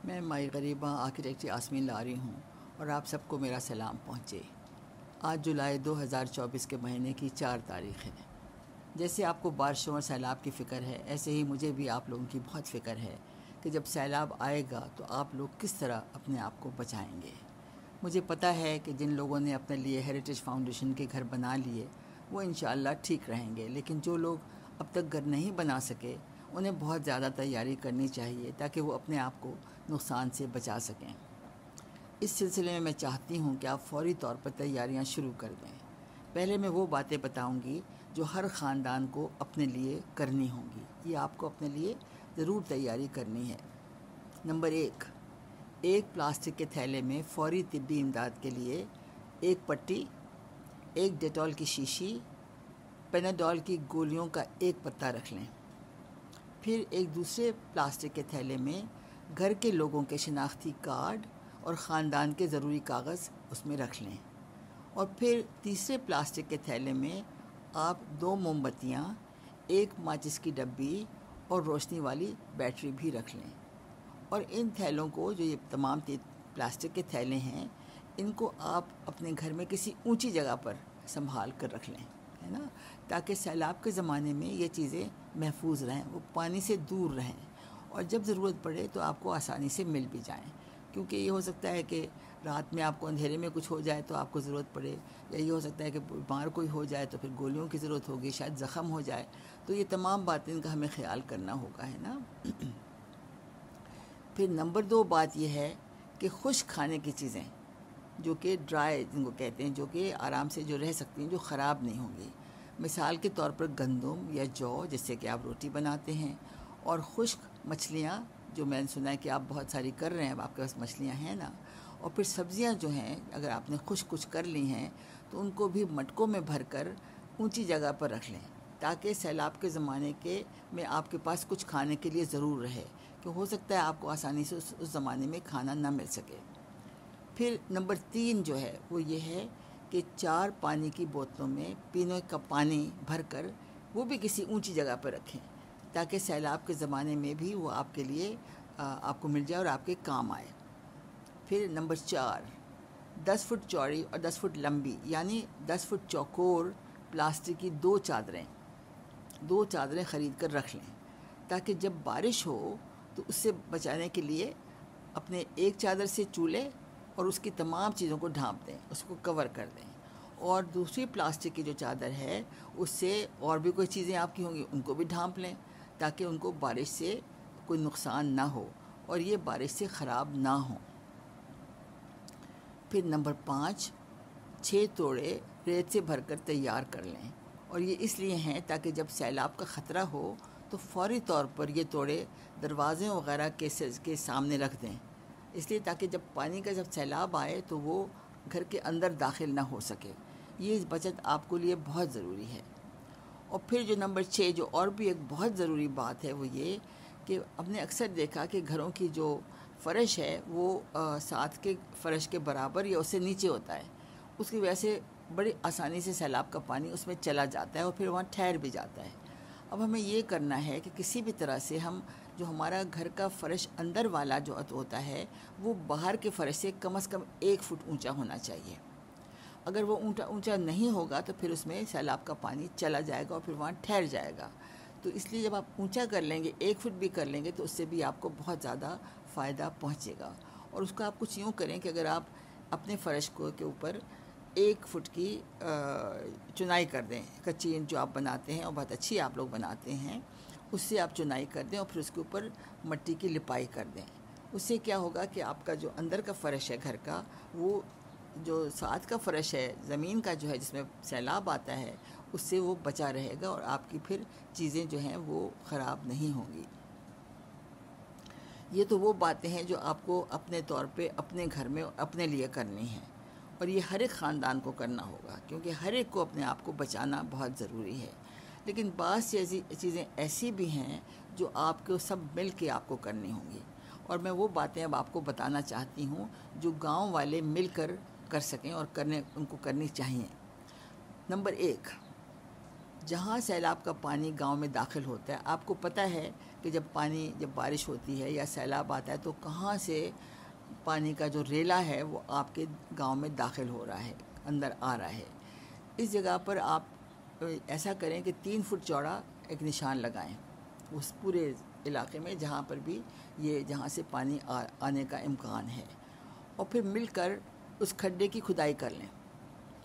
میں مائی غریبہ آرکیٹیکٹ یاسمین لاری ہوں اور آپ سب کو میرا سلام پہنچے۔ آج جولائی 2024 کے مہینے کی 4 تاریخ ہے۔ جیسے آپ کو بارشوں اور سیلاب کی فکر ہے، ایسے ہی مجھے بھی آپ لوگوں کی بہت فکر ہے کہ جب سیلاب آئے گا تو آپ لوگ کس طرح اپنے آپ کو بچائیں گے۔ مجھے پتہ ہے کہ جن لوگوں نے اپنے لیے ہیریٹیج فاؤنڈیشن کے گھر بنا لیے وہ انشاءاللہ ٹھیک رہیں گے، لیکن جو لوگ اب تک گھر نہیں بنا سکے انہیں بہت زیادہ تیاری کرنی چاہیے تاکہ وہ اپنے آپ کو نقصان سے بچا سکیں۔ اس سلسلے میں چاہتی ہوں کہ آپ فوری طور پر تیاریاں شروع کر دیں۔ پہلے میں وہ باتیں بتاؤں گی جو ہر خاندان کو اپنے لیے کرنی ہوں گی۔ یہ آپ کو اپنے لیے ضرور تیاری کرنی ہے۔ نمبر 1، ایک پلاسٹک کے تھیلے میں فوری طبی امداد کے لیے ایک پٹی، ایک ڈیٹول کی شیشی، پیناڈول کی گولیوں کا ایک پتا رکھ لیں۔ پھر ایک دوسرے پلاسٹک کے تھیلے میں گھر کے لوگوں کے شناختی کارڈ اور خاندان کے ضروری کاغذ اس میں رکھ لیں۔ اور پھر تیسرے پلاسٹک کے تھیلے میں آپ 2 موم بتیاں، ایک ماچس کی ڈبی اور روشنی والی بیٹری بھی رکھ لیں۔ اور ان تھیلوں کو، جو یہ تمام پلاسٹک کے تھیلے ہیں، ان کو آپ اپنے گھر میں کسی اونچی جگہ پر سنبھال کر رکھ لیں، ہے نا، تاکہ سیلاب کے زمانے میں یہ چیزیں محفوظ رہیں، وہ پانی سے دور رہیں اور جب ضرورت پڑے تو آپ کو آسانی سے مل بھی جائیں۔ کیونکہ یہ ہو سکتا ہے کہ رات میں آپ کو اندھیرے میں کچھ ہو جائے تو آپ کو ضرورت پڑے، یا یہ ہو سکتا ہے کہ بیمار کوئی ہو جائے تو پھر گولیوں کی ضرورت ہوگی، شاید زخم ہو جائے، تو یہ تمام باتیں کا ہمیں خیال کرنا ہوگا، ہے نا۔ پھر نمبر 2 بات یہ ہے کہ خشک کھانے کی چیزیں، جو کہ ڈرائی جن کو کہتے ہیں، جو کہ آرام سے جو رہ سکتی ہیں، جو خراب نہیں ہوں گی، مثال کے طور پر گندم یا جو، جس سے کہ آپ روٹی بناتے ہیں، اور خشک مچھلیاں، جو میں نے سنا ہے کہ آپ بہت ساری کر رہے ہیں، اب آپ کے پاس مچھلیاں ہیں نا۔ اور پھر سبزیاں جو ہیں، اگر آپ نے خشک کچھ کر لی ہیں تو ان کو بھی مٹکوں میں بھر کر اونچی جگہ پر رکھ لیں، تاکہ سیلاب کے زمانے میں آپ کے پاس کچھ کھانے کے لیے ضرور رہے، کہ ہو سکتا ہے آپ کو آسانی سے اس زمانے میں کھانا نہ مل سکے۔ پھر نمبر 3 جو ہے وہ یہ ہے کہ 4 پانی کی بوتلوں میں پینے کا پانی بھر کر وہ بھی کسی اونچی جگہ پر رکھیں، تاکہ سیلاب کے زمانے میں بھی وہ آپ کے لیے آپ کو مل جائے اور آپ کے کام آئے۔ پھر نمبر 4، 10 فٹ چوڑی اور 10 فٹ لمبی، یعنی 10 فٹ چوکور پلاسٹک کی 2 چادریں خرید کر رکھ لیں، تاکہ جب بارش ہو تو اس سے بچانے کے لیے اپنے ایک چادر سے چولہے اور اس کی تمام چیزوں کو ڈھانپ دیں، اس کو کور کر دیں، اور دوسری پلاسٹک کی جو چادر ہے اس سے اور بھی کوئی چیزیں آپ کی ہوں گی ان کو بھی ڈھانپ لیں، تاکہ ان کو بارش سے کوئی نقصان نہ ہو اور یہ بارش سے خراب نہ ہوں۔ پھر نمبر 5، 6 توڑے ریت سے بھر کر تیار کر لیں، اور یہ اس لیے ہیں تاکہ جب سیلاب کا خطرہ ہو تو فوری طور پر یہ توڑے دروازے وغیرہ کے سامنے رکھ دیں، اس لیے تاکہ جب پانی کا جب سیلاب آئے تو وہ گھر کے اندر داخل نہ ہو سکے۔ یہ بچت آپ کو لیے بہت ضروری ہے۔ اور پھر جو نمبر 6، جو اور بھی ایک بہت ضروری بات ہے، وہ یہ کہ ہم نے اکثر دیکھا کہ گھروں کی جو فرش ہے وہ ساتھ کے فرش کے برابر یا اس سے نیچے ہوتا ہے، اس کی وجہ سے بڑی آسانی سے سیلاب کا پانی اس میں چلا جاتا ہے اور پھر وہاں ٹھہر بھی جاتا ہے۔ اب ہمیں یہ کرنا ہے کہ کسی بھی طرح سے ہم جو ہمارا گھر کا فرش اندر والا جو ہوتا ہے وہ باہر کے فرش سے کم از کم 1 فٹ اونچا ہونا چاہیے۔ اگر وہ اونچا نہیں ہوگا تو پھر اس میں سیلاب کا پانی چلا جائے گا اور پھر وہاں ٹھہر جائے گا۔ تو اس لیے جب آپ اونچا کر لیں گے، 1 فٹ بھی کر لیں گے، تو اس سے بھی آپ کو بہت زیادہ فائدہ پہنچے گا۔ اور اس کو آپ کچھ یوں کریں کہ اگر آپ اپنے فرش کے اوپر 1 فٹ کی چنائی کر دیں، کچی اینٹ جو آپ بناتے ہیں اور بہت اچھی آپ لوگ بناتے ہیں، اس سے آپ چنائی کر دیں اور پھر اس کے اوپر مٹی کی لپائی کر دیں۔ اس سے کیا ہوگا کہ آپ کا جو اندر کا فرش ہے گھر کا، وہ جو ساتھ کا فرش ہے زمین کا جو ہے جس میں سیلاب آتا ہے، اس سے وہ بچا رہے گا اور آپ کی پھر چیزیں جو ہیں وہ خراب نہیں ہوں گی۔ یہ تو وہ باتیں ہیں جو آپ کو اپنے طور پہ اپنے گھر میں اپنے لیے کرنی ہیں، اور یہ ہر ایک خاندان کو کرنا ہوگا، کیونکہ ہر ایک کو اپنے آپ کو بچانا بہت ضروری ہے۔ لیکن بعض چیزیں ایسی بھی ہیں جو آپ کو سب مل کے آپ کو کرنی ہوں گی، اور میں وہ باتیں اب آپ کو بتانا چاہتی ہوں جو گاؤں والے مل کر سکیں اور ان کو کرنی چاہیے۔ نمبر 1، جہاں سیلاب کا پانی گاؤں میں داخل ہوتا ہے، آپ کو پتہ ہے کہ جب بارش ہوتی ہے یا سیلاب آتا ہے تو کہاں سے پانی کا جو ریلا ہے وہ آپ کے گاؤں میں داخل ہو رہا ہے، اندر آ رہا ہے۔ اس جگہ پر آپ ایسا کریں کہ 3 فٹ چوڑا ایک نشان لگائیں اس پورے علاقے میں جہاں پر بھی جہاں سے پانی آنے کا امکان ہے، اور پھر مل کر اس کھڈے کی کھدائی کر لیں،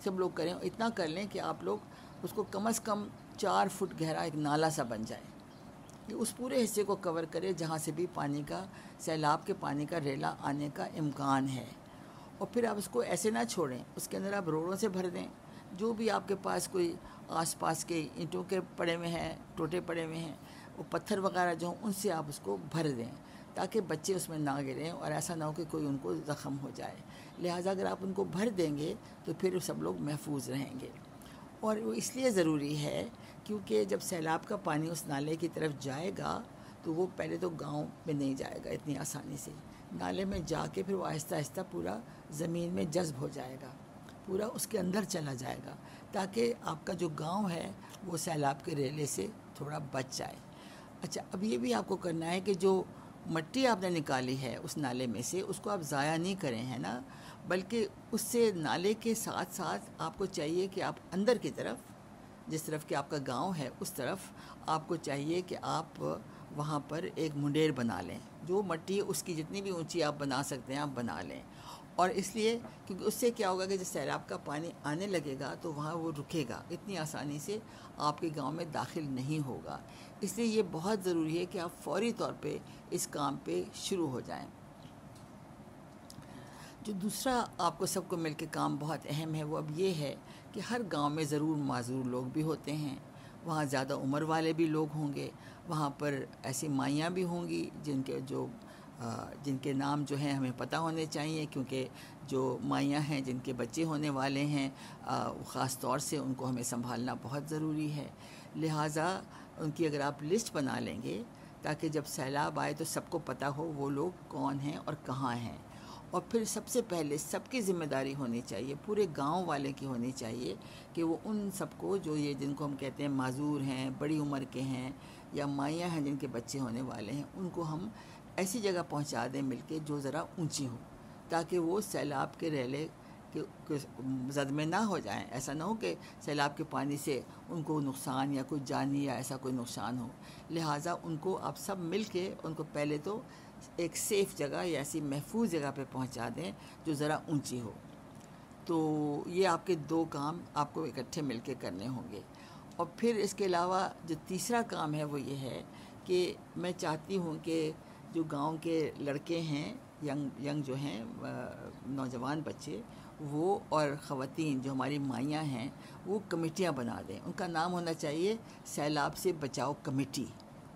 سب لوگ کریں، اتنا کر لیں کہ آپ لوگ اس کو کم از کم 4 فٹ گہرا ایک نالا سا بن جائے، یہ اس پورے حصے کو کور کرے جہاں سے بھی سیلاب کے پانی کا ریلا آنے کا امکان ہے۔ اور پھر آپ اس کو ایسے نہ چھوڑیں، اس کے اندر آپ روڑوں سے بھر دیں، جو بھی آپ کے پاس کوئی آس پاس کے اینٹوں کے پڑے ہوئے ہیں، ٹوٹے پڑے ہوئے ہیں، وہ پتھر وغیرہ جو ہوں ان سے آپ اس کو بھر دیں تاکہ بچے اس میں نہ گریں اور ایسا نہ ہو کہ کوئی ان کو زخم ہو جائے۔ لہٰذا اگر آپ ان کو بھر دیں گے تو پھر سب لوگ محفوظ رہیں گے۔ اور وہ اس لیے ضروری ہے کیونکہ جب سیلاب کا پانی اس نالے کی طرف جائے گا تو وہ پہلے تو گاؤں میں نہیں جائے گا اتنی آسانی سے، نالے میں جا کے پھر وہ آہستہ آہستہ پورا زمین میں جذب ہو جائے گا، پورا اس کے اندر چلا جائے گا تاکہ آپ کا جو گاؤں ہے وہ سیلاب کے ریلے سے تھوڑا بچ جائے۔ اچھا، اب یہ بھی آپ کو کرنا ہے کہ جو مٹی آپ نے نکالی ہے اس نالے میں سے اس کو آپ ضائع نہیں کریں، ہے نا، بلکہ اس سے نالے کے ساتھ ساتھ آپ کو چاہیے کہ آپ اندر کی طرف، جس طرف کہ آپ کا گاؤں ہے اس طرف آپ کو چاہیے کہ آپ وہاں پر ایک منڈیر بنا لیں، جو مٹی اس کی جتنی بھی اونچی آپ بنا سکتے ہیں آپ بنا لیں، اور اس لیے کیونکہ اس سے کیا ہوگا کہ جب سیلاب کا پانی آنے لگے گا تو وہاں وہ رکے گا، اتنی آسانی سے آپ کے گاؤں میں داخل نہیں ہوگا۔ اس لیے یہ بہت ضروری ہے کہ آپ فوری طور پہ اس کام پہ شروع ہو جائیں۔ جو دوسرا آپ کو سب کو مل کے کام بہت اہم ہے وہ اب یہ ہے کہ ہر گاؤں میں ضرور معذور لوگ بھی ہوتے ہیں، وہاں زیادہ عمر والے بھی لوگ ہوں گے، وہاں پر ایسی مائیاں بھی ہوں گی جن کے نام جو ہیں ہمیں پتہ ہونے چاہیے، کیونکہ جو مائیاں ہیں جن کے بچے ہونے والے ہیں خاص طور سے ان کو ہمیں سنبھالنا بہت ضروری ہے۔ لہٰذا ان کی اگر آپ لسٹ بنا لیں گے تاکہ جب سیلاب آئے تو سب کو پتہ ہو وہ لوگ کون ہیں اور کہاں ہیں، اور پھر سب سے پہلے سب کی ذمہ داری ہونی چاہیے، پورے گاؤں والے کی ہونی چاہیے کہ وہ ان سب کو جو جن کو ہم کہتے ہیں معذور ہیں، بڑی عمر کے ہیں یا مائیاں ہیں جن کے بچے ہونے والے ہیں، ان کو ہم ایسی جگہ پہنچا دیں مل کے جو ذرا اونچی ہو تاکہ وہ سیلاب کے ریلے کے زد میں نہ ہو جائیں، ایسا نہ ہو کہ سیلاب کے پانی سے ان کو نقصان یا کوئی جانی یا ایسا کوئی نقصان ہو۔ لہٰذا ان کو آپ سب مل کے ان کو پہلے تو ایک سیف جگہ یا ایسی محفوظ جگہ پہ پہنچا دیں جو ذرا اونچی ہو۔ تو یہ آپ کے 2 کام آپ کو اکٹھے مل کے کرنے ہوں گے۔ اور پھر اس کے علاوہ جو تیسرا کام ہے وہ یہ ہے کہ میں چاہتی ہوں کہ جو گاؤں کے لڑکے ہیں، ینگ جو ہیں نوجوان بچے، وہ اور خواتین جو ہماری مائیاں ہیں وہ کمیٹیاں بنا دیں، ان کا نام ہونا چاہیے سیلاب سے بچاؤ کمیٹی،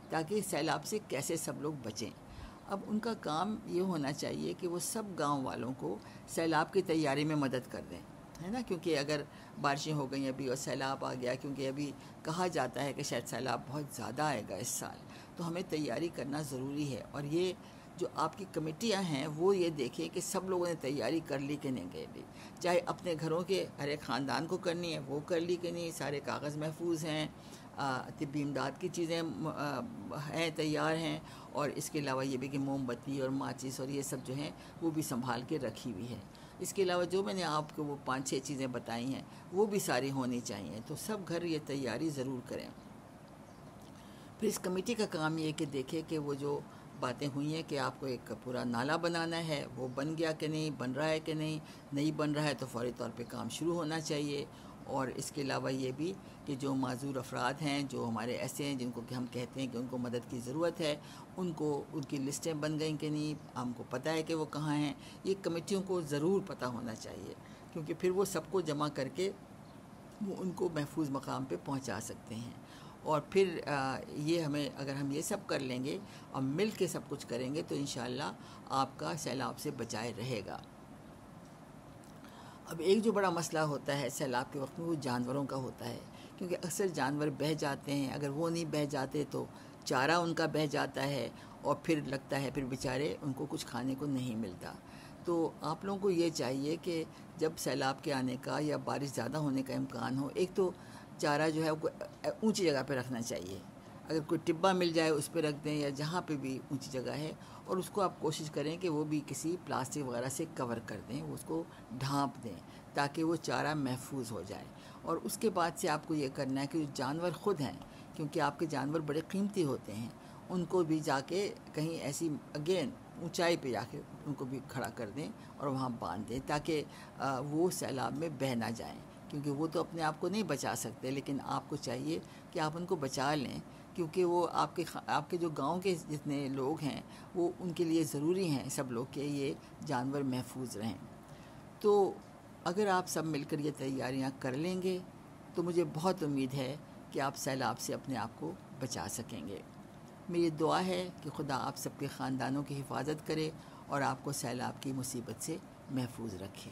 تاکہ سیلاب سے کیسے سب لوگ بچیں۔ اب ان کا کام یہ ہونا چاہیے کہ وہ سب گاؤں والوں کو سیلاب کی تیاری میں مدد کر دیں، ہے نا، کیونکہ اگر بارشیں ہو گئیں ابھی اور سیلاب آ گیا، کیونکہ ابھی کہا جاتا ہے کہ شاید سیلاب بہت زیادہ آئے گا اس سال، تو ہمیں تیاری کرنا ضروری ہے۔ اور یہ جو آپ کی کمیٹیاں ہیں وہ یہ دیکھیں کہ سب لوگوں نے تیاری کر لی کہ نہیں کر لی، چاہے اپنے گھروں کے ہر ایک خاندان کو کرنی ہے وہ کر لی کہ نہیں، سارے کاغذ محفوظ ہیں، طبی امداد کی چیزیں ہیں، تیار ہیں، اور اس کے علاوہ یہ بھی کہ موم بتی اور ماچس اور یہ سب جو ہیں وہ بھی سنبھال کے رکھی ہوئی ہے۔ اس کے علاوہ جو میں نے آپ کو وہ 5-6 چیزیں بتائی ہیں وہ بھی ساری ہونی چاہیے، تو سب گھر یہ تیاری ضرور کریں۔ پھر اس کمیٹی کا کام یہ کہ دیکھے کہ وہ جو باتیں ہوئی ہیں کہ آپ کو ایک پورا نالا بنانا ہے وہ بن گیا کہ نہیں، بن رہا ہے کہ نہیں بن رہا ہے تو فوری طور پہ کام شروع ہونا چاہیے۔ اور اس کے علاوہ یہ بھی کہ جو معذور افراد ہیں، جو ہمارے ایسے ہیں جن کو کہ ہم کہتے ہیں کہ ان کو مدد کی ضرورت ہے، ان کی لسٹیں بن گئیں کہ نہیں، ہم کو پتہ ہے کہ وہ کہاں ہیں، یہ کمیٹیوں کو ضرور پتہ ہونا چاہیے، کیونکہ پھر وہ سب کو جمع کر کے وہ ان کو محفوظ مقام پہ پہنچا سکتے ہیں۔ اور پھر یہ اگر ہم یہ سب کر لیں گے اور مل کے سب کچھ کریں گے تو انشاءاللہ آپ کا سیلاب سے بچائے رہے گا۔ اب ایک جو بڑا مسئلہ ہوتا ہے سیلاب کے وقت میں وہ جانوروں کا ہوتا ہے، کیونکہ اکثر جانور بہہ جاتے ہیں، اگر وہ نہیں بہہ جاتے تو چارہ ان کا بہہ جاتا ہے اور پھر لگتا ہے پھر بیچارے ان کو کچھ کھانے کو نہیں ملتا۔ تو آپ لوگوں کو یہ چاہیے کہ جب سیلاب کے آنے کا یا بارش زیادہ ہونے کا امکان ہو، ایک تو چارہ جو ہے وہ اونچی جگہ پہ رکھنا چاہیے. اگر کوئی ٹبہ مل جائے اس پہ رکھ دیں یا جہاں پہ بھی اونچی جگہ ہے, اور اس کو آپ کوشش کریں کہ وہ بھی کسی پلاسٹک وغیرہ سے کور کر دیں, وہ اس کو ڈھانپ دیں تاکہ وہ چارہ محفوظ ہو جائے. اور اس کے بعد سے آپ کو یہ کرنا ہے کہ جو جانور خود ہیں, کیونکہ آپ کے جانور بڑے قیمتی ہوتے ہیں, ان کو بھی جا کے کہیں ایسی اگین اونچائی پہ جا کے ان کو بھی کھڑا کر دیں اور وہاں باندھ دیں تاکہ وہ سیلاب میں بہہ نہ جائیں, کیونکہ وہ تو اپنے آپ کو نہیں بچا سکتے, لیکن آپ کو چاہیے کہ آپ ان کو بچا لیں, کیونکہ وہ آپ کے جو گاؤں کے جتنے لوگ ہیں وہ ان کے لیے ضروری ہیں سب لوگ کہ یہ جانور محفوظ رہیں. تو اگر آپ سب مل کر یہ تیاریاں کر لیں گے تو مجھے بہت امید ہے کہ آپ سیلاب سے اپنے آپ کو بچا سکیں گے. میری دعا ہے کہ خدا آپ سب کے خاندانوں کی حفاظت کرے اور آپ کو سیلاب کی مصیبت سے محفوظ رکھے.